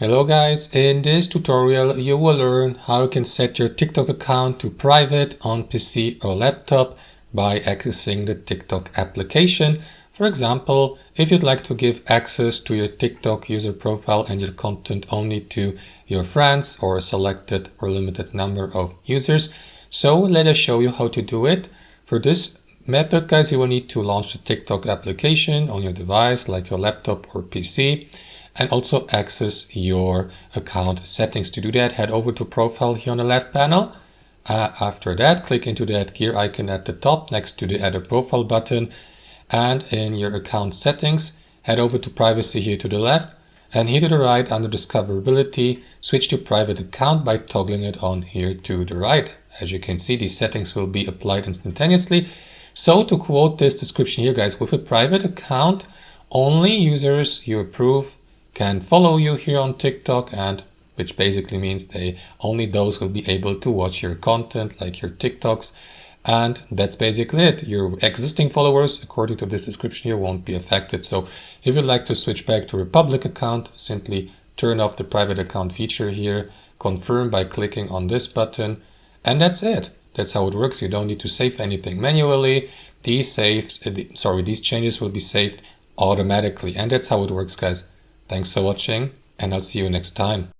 Hello guys, in this tutorial you will learn how you can set your TikTok account to private on PC or laptop by accessing the TikTok application. For example, if you'd like to give access to your TikTok user profile and your content only to your friends or a selected or limited number of users. So let us show you how to do it. For this method, guys, you will need to launch the TikTok application on your device like your laptop or PC. And also access your account settings. To do that, head over to profile here on the left panel. After that, click into that gear icon at the top next to the add a profile button. And in your account settings, head over to privacy here to the left. And here to the right under discoverability, switch to private account by toggling it on here to the right. As you can see, these settings will be applied instantaneously. So to quote this description here, guys, with a private account, only users you approve can follow you here on TikTok, and which basically means only those will be able to watch your content like your TikToks. And that's basically it. Your existing followers, according to this description here, won't be affected. So if you'd like to switch back to a public account, simply turn off the private account feature here, confirm by clicking on this button, and that's it. That's how it works. You don't need to save anything manually. These changes will be saved automatically, and that's how it works, guys. Thanks for watching, and I'll see you next time.